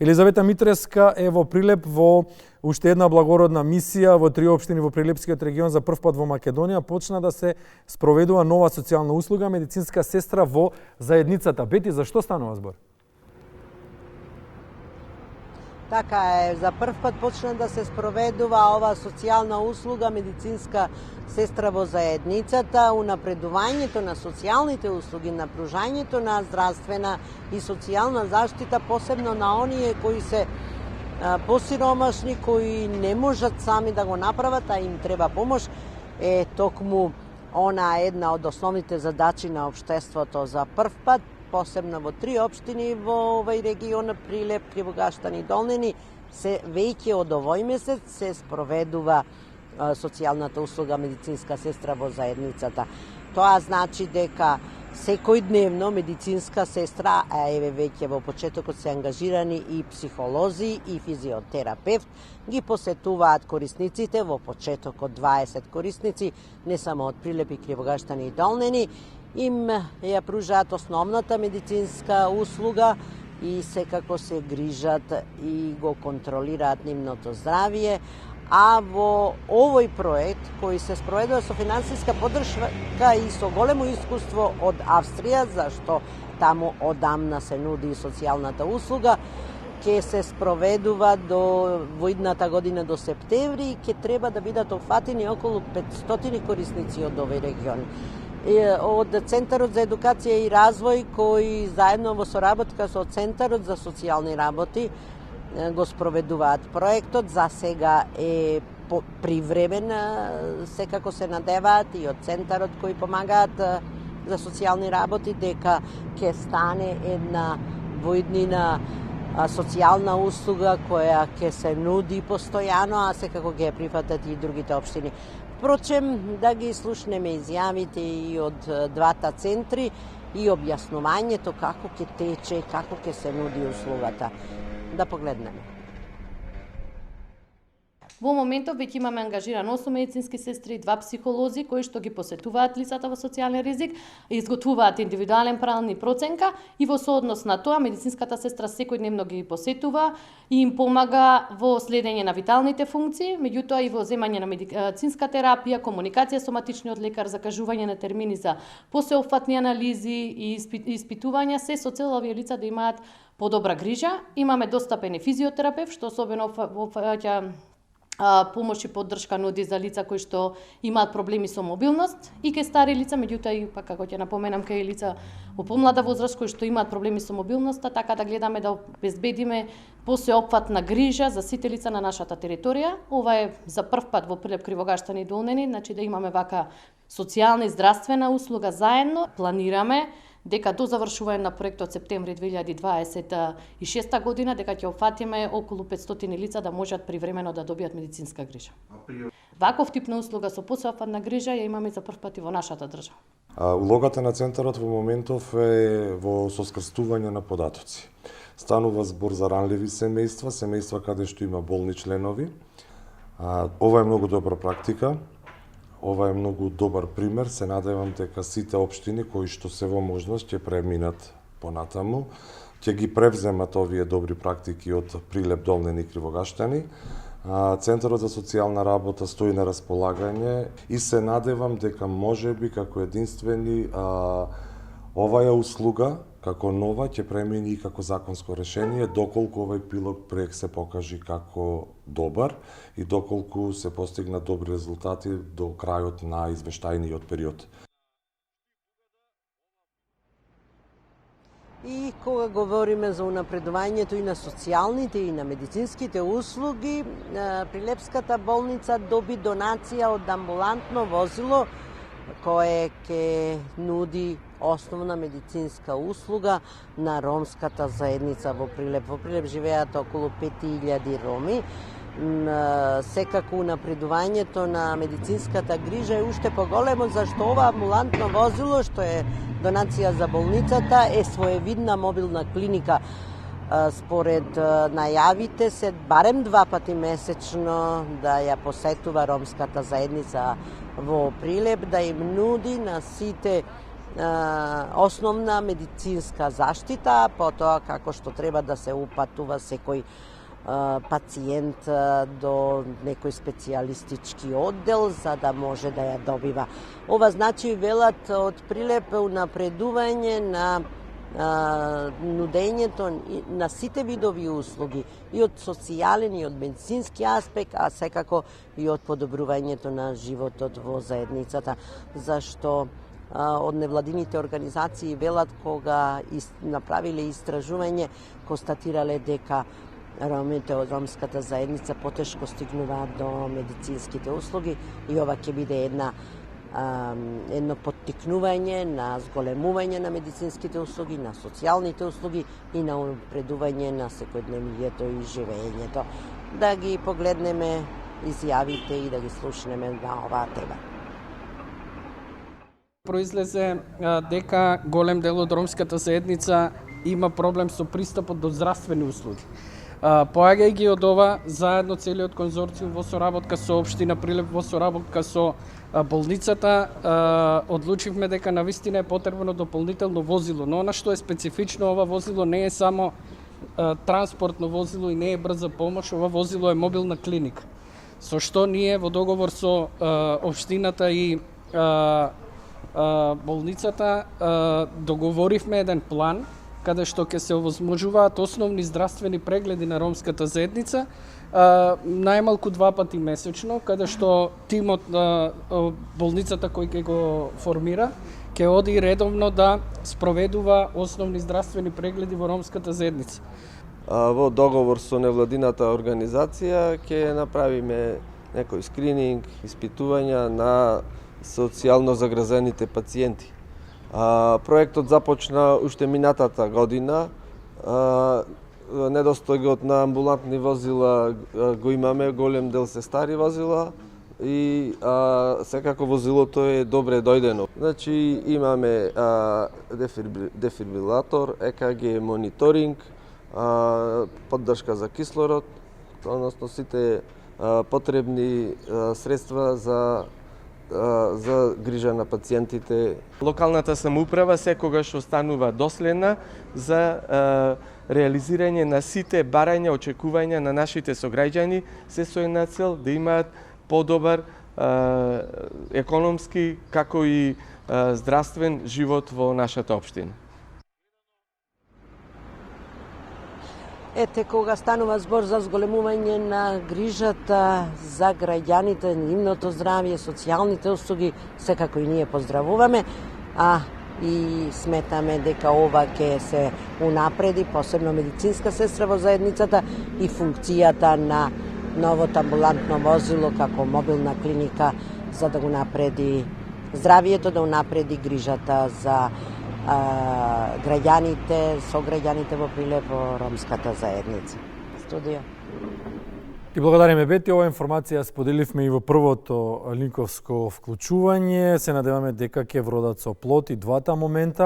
Елизавета Митреска е во Прилеп во уште една благородна мисија во 3 општини во Прилепскиот регион. За прв пат во Македонија почна да се спроведува нова социјална услуга медицинска сестра во заедницата. Бети, за што станува збор? Така е, за прв пат почна да се спроведува ова социјална услуга медицинска сестра во заедницата, унапредувањето на социјалните услуги, на пружањето на здравствена и социјална заштита, посебно на оние кои се посиромашни, кои не можат сами да го направат, а им треба помош, е токму она една од основните задачи на општеството. За прв пат, посебно во 3 општини во овој регион, Прилеп, Кривогаштан и Долнени, се веќе од овој месец се спроведува социјалната услуга медицинска сестра во заедницата. Тоа значи дека секојдневно медицинска сестра, а еве веќе во почетокот се ангажирани и психолози и физиотерапевт, ги посетуваат корисниците, во почетокот 20 корисници, не само од Прилеп и Кривогаштан и Долнени, им ја пружаат основната медицинска услуга и секако се грижат и го контролираат нивното здравје. А во овој проект, кој се спроведува со финансиска поддршка и со големо искуство од Австрија, зашто таму одамна се нуди социјалната услуга, ќе се спроведува во идната година до септември и ќе треба да бидат опфатени околу 500 корисници од овој регион. Од Центарот за едукација и развој, кој заедно во соработка со Центарот за социјални работи го спроведуваат проектот. За сега е привремен, секако се надеваат и од Центарот кои помагаат за социјални работи дека ќе стане една воиднина социјална услуга која ќе се нуди постојано, а секако ќе ја прифатат и другите општини. Впрочем, да ги слушнеме изјавите и од двата центри и објаснувањето како ќе тече, како ќе се нуди услугата. Да погледнеме. Во моментов веќе имаме ангажирано 8 медицински сестри и 2 психолози кои што ги посетуваат лицата во социјален ризик, изготвуваат индивидуален план и проценка и во сооднос на тоа медицинската сестра секојдневно ги посетува и им помага во следење на виталните функции, меѓутоа и во земање на медицинска терапија, комуникација со матичниот лекар, закажување на термини за посеопфатни анализи и испитувања, се со цел овие лица да имаат подобра грижа. Имаме достапен и физиотерапевт, што особено опфаќа помош и поддршка нуди за лица кои што имаат проблеми со мобилност и ке стари лица, меѓутоа и пак како ќе напоменам кај лица во помлада возраст кои што имаат проблеми со мобилноста, така да гледаме да обезбедиме посеопфатна грижа за сите лица на нашата територија. Ова е за прв пат во Прилеп, Кривогаштан и Долнени, значи да имаме вака социјална и здравствена услуга заедно. Планираме дека до завршување на проектот септември 2026 година дека ќе опфатиме околу 500 лица да можат привремено да добијат медицинска грижа. Ваков тип на услуга со посеопфатна грижа ја имаме за прв пат и во нашата држава. Улогата на центарот во моментов е во соскрстување на податоци. Станува збор за ранливи семејства каде што има болни членови. Ова е многу добра практика. Ова е многу добар пример. Се надевам дека сите општини кои што се во можност ќе преминат понатаму, ќе ги превземат овие добри практики од Прилеп, Долнени и Кривогаштани. Центарот за социјална работа стои на располагање и се надевам дека можеби како единствени оваа услуга како нова ќе премини и како законско решение доколку овој пилот проект се покажи како добар и доколку се постигнат добри резултати до крајот на извештајниот период. И кога говориме за унапредувањето и на социјалните и на медицинските услуги, Прилепската болница доби донација од амбулантно возило кое ќе нуди основна медицинска услуга на ромската заедница во Прилеп. Во Прилеп живеат околу 5000 роми. Секако унапредувањето на медицинската грижа е уште поголемо, зашто ова амбулантно возило, што е донација за болницата, е своевидна мобилна клиника. Според најавите се барем 2 пати месечно да ја посетува ромската заедница во Прилеп, да им нуди на сите основна медицинска заштита, потоа како што треба да се упатува секој пациент до некој специјалистички оддел за да може да ја добива. Ова значи, велат, од Прилеп унапредување на нудењето на сите видови услуги, и од социјален и од медицински аспект, а секако и од подобрувањето на животот во заедницата, зашто од невладините организации велат, кога направиле истражување, констатирале дека ромите од ромската заедница потешко стигнуваат до медицинските услуги, и ова ќе биде едно поттикнување на зголемување на медицинските услуги, на социјалните услуги и на напредување на секојдневието и живеењето. Да ги погледнеме изјавите и да ги слушнеме на оваа тема. Произлезе дека голем дел од ромската заедница има проблем со пристапот до здравствени услуги. Поаѓајќи од ова, заедно целиот конзорциум во соработка со општина Прилеп, во соработка со болницата, одлучивме дека навистина е потребно дополнително возило, но она што е специфично, ова возило не е само транспортно возило и не е брза помош, ова возило е мобилна клиника. Со што ние во договор со општината и болницата договоривме еден план каде што ќе се овозможуваат основни здравствени прегледи на ромската заедница, најмалку 2 пати месечно, каде што тимот на болницата кој ќе го формира ќе оди редовно да спроведува основни здравствени прегледи во ромската заедница. Во договор со невладината организација ќе направиме некој скрининг, испитувања на социјално загрозените пациенти. Проектот започна уште минатата година. Недостојот на амбулантни возила го имаме, голем дел се стари возила и секако возилото е добре дојдено. Значи имаме дефибрилатор, ЕКГ мониторинг, поддршка за кислород, односно сите потребни средства за грижа на пациентите. Локалната самоуправа секогаш останува доследна за реализирање на сите барања, очекувања на нашите сограѓани, се со една цел да имаат подобар економски, како и здравствен живот во нашата општина. Ете, кога станува збор за зголемување на грижата за граѓаните, нивното здравје, социјалните услуги, секако и ние поздравуваме, и сметаме дека ова ќе се унапреди, посебно медицинска сестра во заедницата и функцијата на новото амбулантно возило како мобилна клиника, за да го напреди здравието, да унапреди грижата за граѓаните, сограѓаните во Прилеп, во ромската заедница. Студио. Ти благодариме, Бети. Ова информација споделивме и во првото линковско вклучување. Се надеваме дека ќе вродат со плод и двата момента.